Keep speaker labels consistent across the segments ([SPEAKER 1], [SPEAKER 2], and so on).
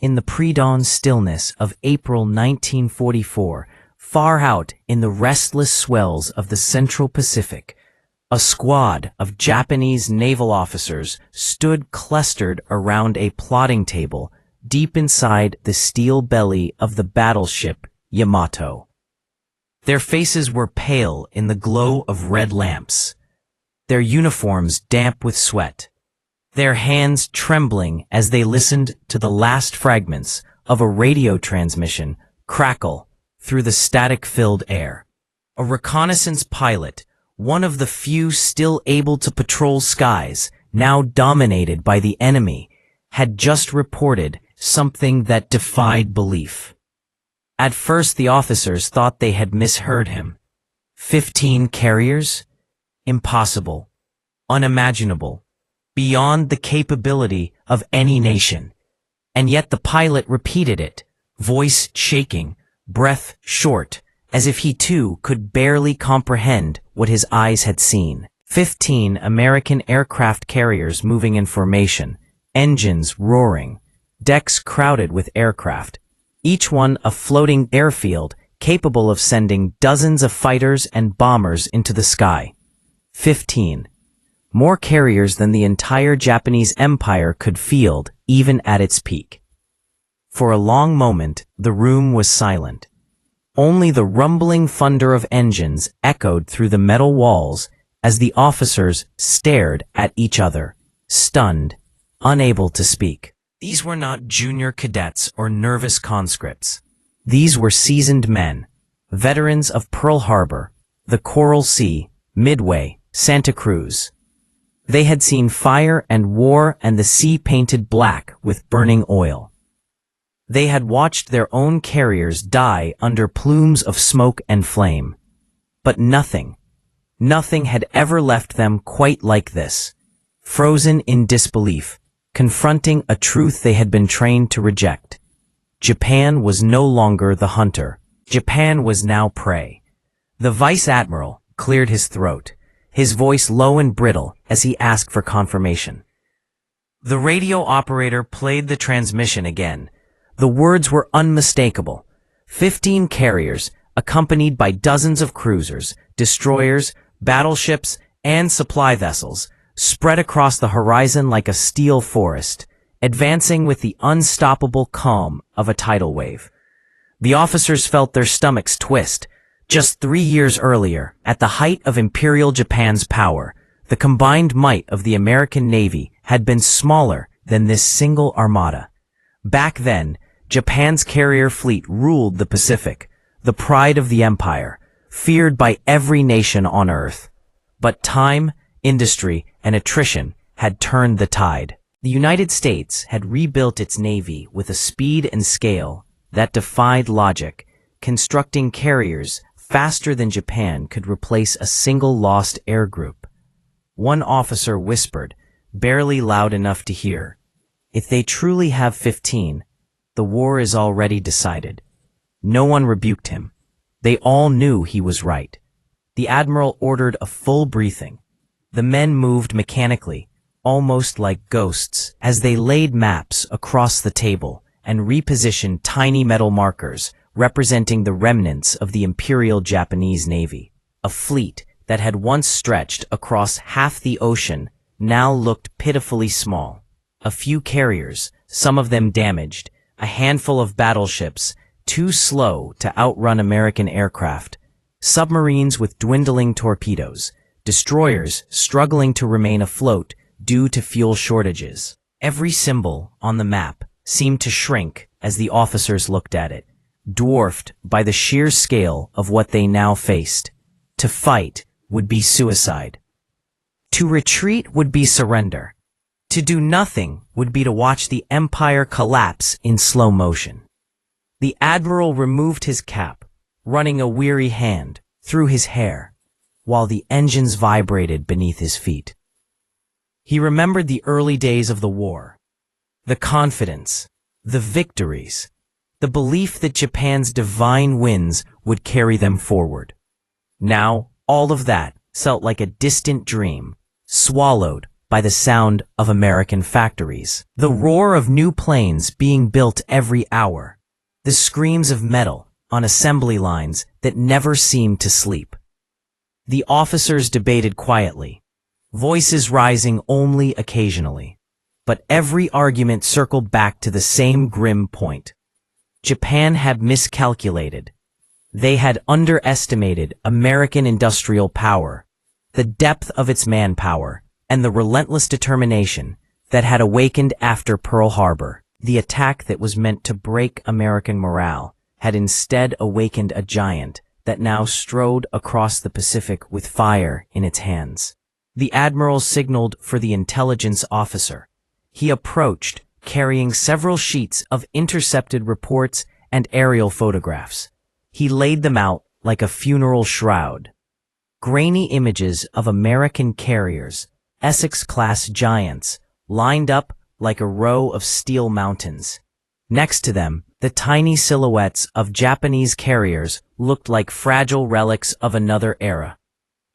[SPEAKER 1] In the pre-dawn stillness of April 1944, far out in the restless swells of the Central Pacific, a squad of Japanese naval officers stood clustered around a plotting table deep inside the steel belly of the battleship Yamato. Their faces were pale in the glow of red lamps, their uniforms damp with sweat, their hands trembling as they listened to the last fragments of a radio transmission crackle through the static-filled air. A reconnaissance pilot, one of the few still able to patrol skies now dominated by the enemy, had just reported something that defied belief. At first the officers thought they had misheard him. 15 carriers? Impossible. Unimaginable. Beyond the capability of any nation. And yet the pilot repeated it, voice shaking, breath short, as if he too could barely comprehend what his eyes had seen. 15 American aircraft carriers moving in formation, engines roaring, decks crowded with aircraft, each one a floating airfield capable of sending dozens of fighters and bombers into the sky. 15. More carriers than the entire Japanese Empire could field, even at its peak. For a long moment, the room was silent. Only the rumbling thunder of engines echoed through the metal walls as the officers stared at each other, stunned, unable to speak. These were not junior cadets or nervous conscripts. These were seasoned men, veterans of Pearl Harbor, the Coral Sea, Midway, Santa Cruz. They had seen fire and war and the sea painted black with burning oil. They had watched their own carriers die under plumes of smoke and flame. But nothing had ever left them quite like this, frozen in disbelief, confronting a truth they had been trained to reject. Japan was no longer the hunter. Japan was now prey. The vice admiral cleared his throat, his voice low and brittle as he asked for confirmation. The radio operator played the transmission again. The words were unmistakable. 15 carriers, accompanied by dozens of cruisers, destroyers, battleships, and supply vessels, spread across the horizon like a steel forest, advancing with the unstoppable calm of a tidal wave. The officers felt their stomachs twist. Just 3 years earlier, at the height of Imperial Japan's power, the combined might of the American Navy had been smaller than this single armada. Back then, Japan's carrier fleet ruled the Pacific, the pride of the empire, feared by every nation on Earth. But time, industry, and attrition had turned the tide. The United States had rebuilt its navy with a speed and scale that defied logic, constructing carriers faster than Japan could replace a single lost air group. One officer whispered, barely loud enough to hear, "If they truly have 15, the war is already decided." No one rebuked him. They all knew he was right. The admiral ordered a full briefing. The men moved mechanically, almost like ghosts, as they laid maps across the table and repositioned tiny metal markers representing the remnants of the Imperial Japanese Navy. A fleet that had once stretched across half the ocean now looked pitifully small. A few carriers, some of them damaged, a handful of battleships, too slow to outrun American aircraft, submarines with dwindling torpedoes, destroyers struggling to remain afloat due to fuel shortages. Every symbol on the map seemed to shrink as the officers looked at it, dwarfed by the sheer scale of what they now faced. To fight would be suicide. To retreat would be surrender. To do nothing would be to watch the empire collapse in slow motion. The admiral removed his cap, running a weary hand through his hair, while the engines vibrated beneath his feet. He remembered the early days of the war, the confidence, the victories, the belief that Japan's divine winds would carry them forward. Now, all of that felt like a distant dream, swallowed by the sound of American factories. The roar of new planes being built every hour. The screams of metal on assembly lines that never seemed to sleep. The officers debated quietly, voices rising only occasionally. But every argument circled back to the same grim point. Japan had miscalculated. They had underestimated American industrial power, the depth of its manpower, and the relentless determination that had awakened after Pearl Harbor. The attack that was meant to break American morale had instead awakened a giant that now strode across the Pacific with fire in its hands. The admiral signaled for the intelligence officer. He approached, carrying several sheets of intercepted reports and aerial photographs. He laid them out like a funeral shroud. Grainy images of American carriers, Essex-class giants, lined up like a row of steel mountains. Next to them, the tiny silhouettes of Japanese carriers looked like fragile relics of another era.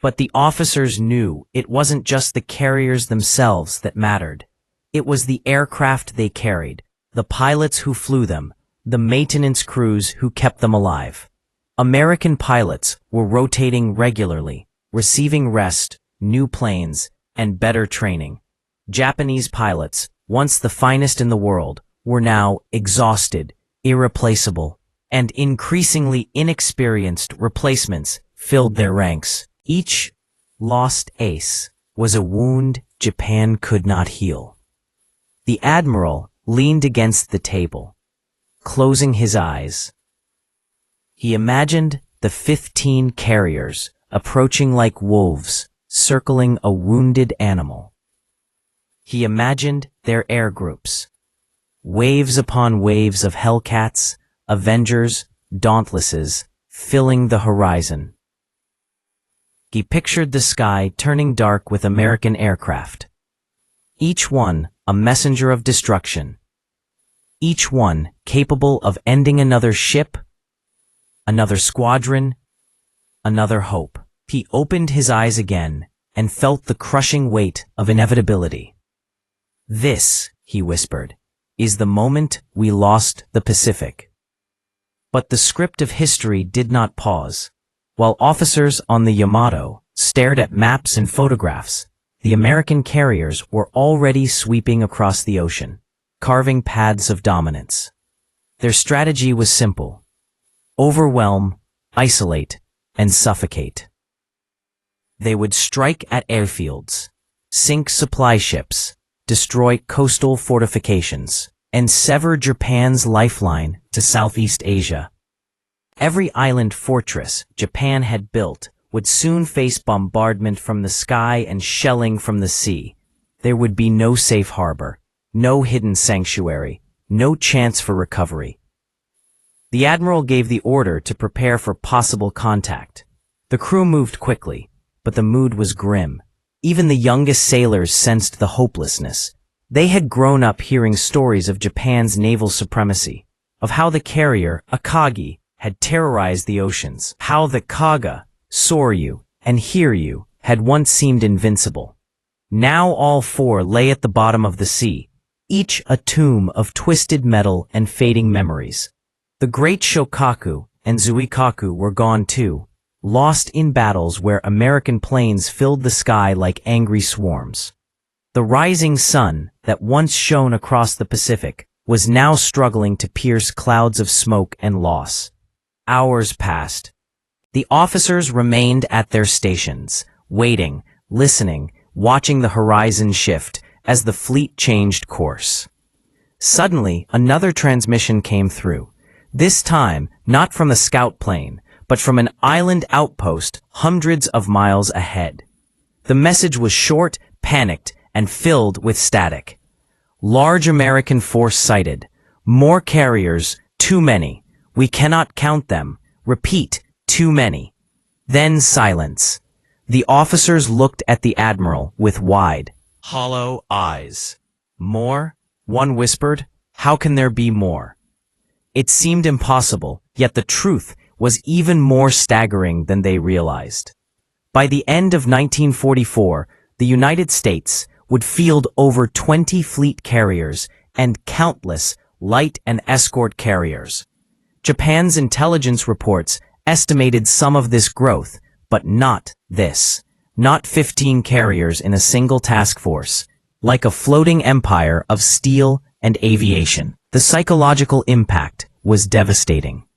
[SPEAKER 1] But the officers knew it wasn't just the carriers themselves that mattered. It was the aircraft they carried, the pilots who flew them, the maintenance crews who kept them alive. American pilots were rotating regularly, receiving rest, new planes, and better training. Japanese pilots, once the finest in the world, were now exhausted, irreplaceable, and increasingly inexperienced replacements filled their ranks. Each lost ace was a wound Japan could not heal. The admiral leaned against the table, closing his eyes. He imagined the 15 carriers approaching like wolves, circling a wounded animal. He imagined their air groups, waves upon waves of Hellcats, Avengers, Dauntlesses, filling the horizon. He pictured the sky turning dark with American aircraft, each one a messenger of destruction, each one capable of ending another ship, another squadron, another hope. He opened his eyes again and felt the crushing weight of inevitability. "This," he whispered, "is the moment we lost the Pacific." But the script of history did not pause. While officers on the Yamato stared at maps and photographs, the American carriers were already sweeping across the ocean, carving paths of dominance. Their strategy was simple: overwhelm, isolate, and suffocate. They would strike at airfields, sink supply ships, destroy coastal fortifications, and sever Japan's lifeline to Southeast Asia. Every island fortress Japan had built would soon face bombardment from the sky and shelling from the sea. There would be no safe harbor, no hidden sanctuary, no chance for recovery. The admiral gave the order to prepare for possible contact. The crew moved quickly, but the mood was grim. Even the youngest sailors sensed the hopelessness. They had grown up hearing stories of Japan's naval supremacy, of how the carrier, Akagi, had terrorized the oceans, how the Kaga, Soryu, and Hiryu had once seemed invincible. Now all four lay at the bottom of the sea, each a tomb of twisted metal and fading memories. The great Shokaku and Zuikaku were gone too, lost in battles where American planes filled the sky like angry swarms. The rising sun that once shone across the Pacific was now struggling to pierce clouds of smoke and loss. Hours passed. The officers remained at their stations, waiting, listening, watching the horizon shift as the fleet changed course. Suddenly, another transmission came through. This time, not from a scout plane, but from an island outpost hundreds of miles ahead. The message was short, panicked, and filled with static. Large American force sighted. More carriers, too many. We cannot count them. Repeat, too many. Then silence. The officers looked at the admiral with wide, hollow eyes. More? One whispered. How can there be more? It seemed impossible, yet the truth was even more staggering than they realized. By the end of 1944, the United States, would field over 20 fleet carriers and countless light and escort carriers. Japan's intelligence reports estimated some of this growth, but not this. Not 15 carriers in a single task force, like a floating empire of steel and aviation. The psychological impact was devastating.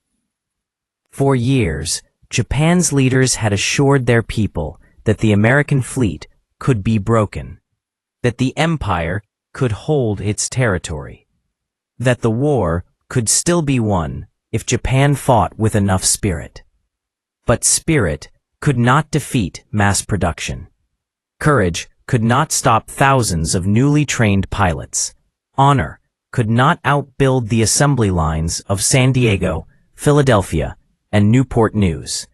[SPEAKER 1] For years, Japan's leaders had assured their people that the American fleet could be broken, that the empire could hold its territory, that the war could still be won if Japan fought with enough spirit. But spirit could not defeat mass production. Courage could not stop thousands of newly trained pilots. Honor could not outbuild the assembly lines of San Diego, Philadelphia, and Newport News.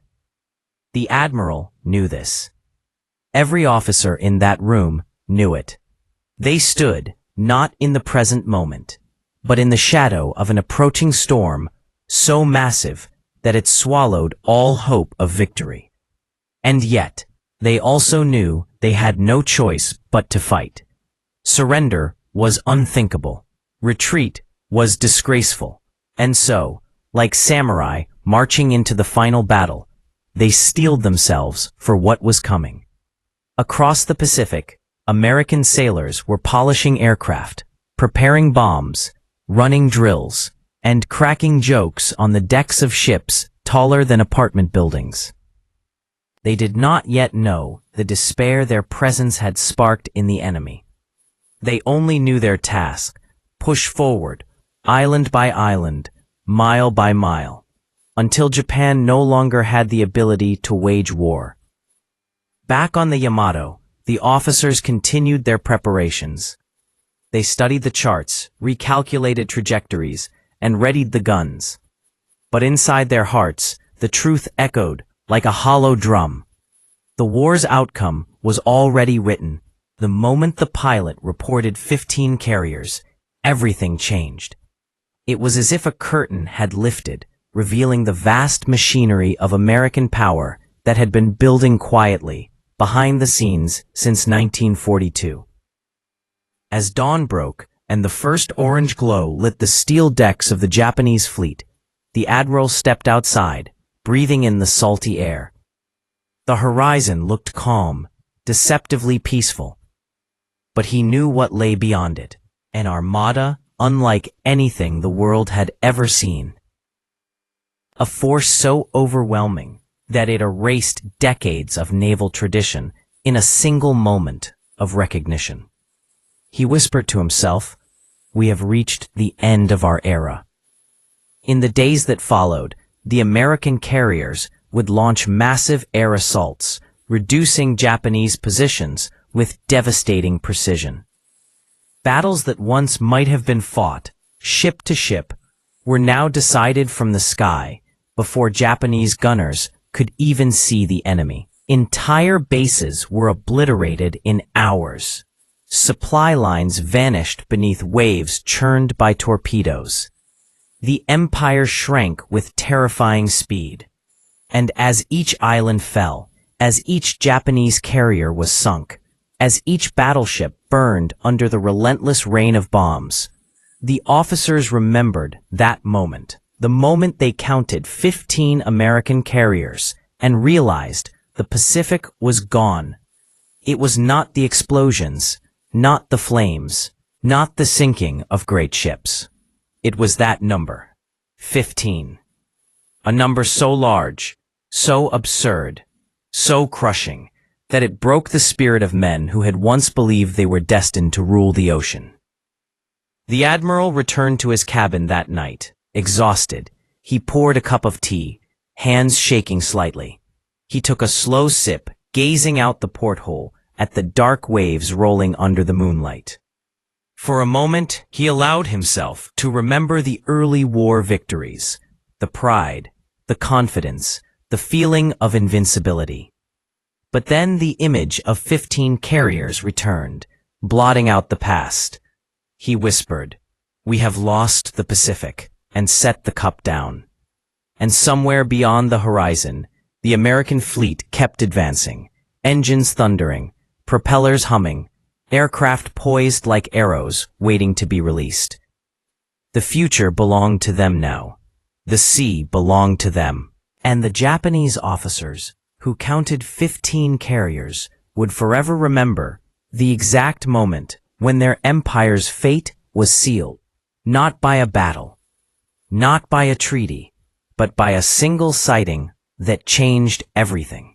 [SPEAKER 1] The admiral knew this. Every officer in that room knew it. They stood, not in the present moment, but in the shadow of an approaching storm so massive that it swallowed all hope of victory. And yet, they also knew they had no choice but to fight. Surrender was unthinkable. Retreat was disgraceful. And so, like samurai marching into the final battle, they steeled themselves for what was coming. Across the Pacific, American sailors were polishing aircraft, preparing bombs, running drills, and cracking jokes on the decks of ships taller than apartment buildings. They did not yet know the despair their presence had sparked in the enemy. They only knew their task: push forward, island by island, mile by mile, until Japan no longer had the ability to wage war. Back on the Yamato, the officers continued their preparations. They studied the charts, recalculated trajectories, and readied the guns. But inside their hearts, the truth echoed like a hollow drum. The war's outcome was already written. The moment the pilot reported 15 carriers, everything changed. It was as if a curtain had lifted, revealing the vast machinery of American power that had been building quietly, behind the scenes since 1942. As dawn broke and the first orange glow lit the steel decks of the Japanese fleet, the admiral stepped outside, breathing in the salty air. The horizon looked calm, deceptively peaceful. But he knew what lay beyond it, an armada unlike anything the world had ever seen. A force so overwhelming that it erased decades of naval tradition in a single moment of recognition. He whispered to himself, "We have reached the end of our era." In the days that followed, the American carriers would launch massive air assaults, reducing Japanese positions with devastating precision. Battles that once might have been fought, ship to ship, were now decided from the sky before Japanese gunners could even see the enemy. Entire bases were obliterated in hours. Supply lines vanished beneath waves churned by torpedoes. The empire shrank with terrifying speed. And as each island fell, as each Japanese carrier was sunk, as each battleship burned under the relentless rain of bombs, the officers remembered that moment, the moment they counted 15 American carriers and realized the Pacific was gone. It was not the explosions, not the flames, not the sinking of great ships. It was that number, 15. A number so large, so absurd, so crushing, that it broke the spirit of men who had once believed they were destined to rule the ocean. The admiral returned to his cabin that night, exhausted. He poured a cup of tea, hands shaking slightly. He took a slow sip, gazing out the porthole at the dark waves rolling under the moonlight. For a moment, he allowed himself to remember the early war victories, the pride, the confidence, the feeling of invincibility. But then the image of 15 carriers returned, blotting out the past. He whispered, "We have lost the Pacific," and set the cup down. And somewhere beyond the horizon, the American fleet kept advancing, engines thundering, propellers humming, aircraft poised like arrows waiting to be released. The future belonged to them now. The sea belonged to them. And the Japanese officers, who counted 15 carriers, would forever remember the exact moment when their empire's fate was sealed, not by a battle, not by a treaty, but by a single sighting that changed everything.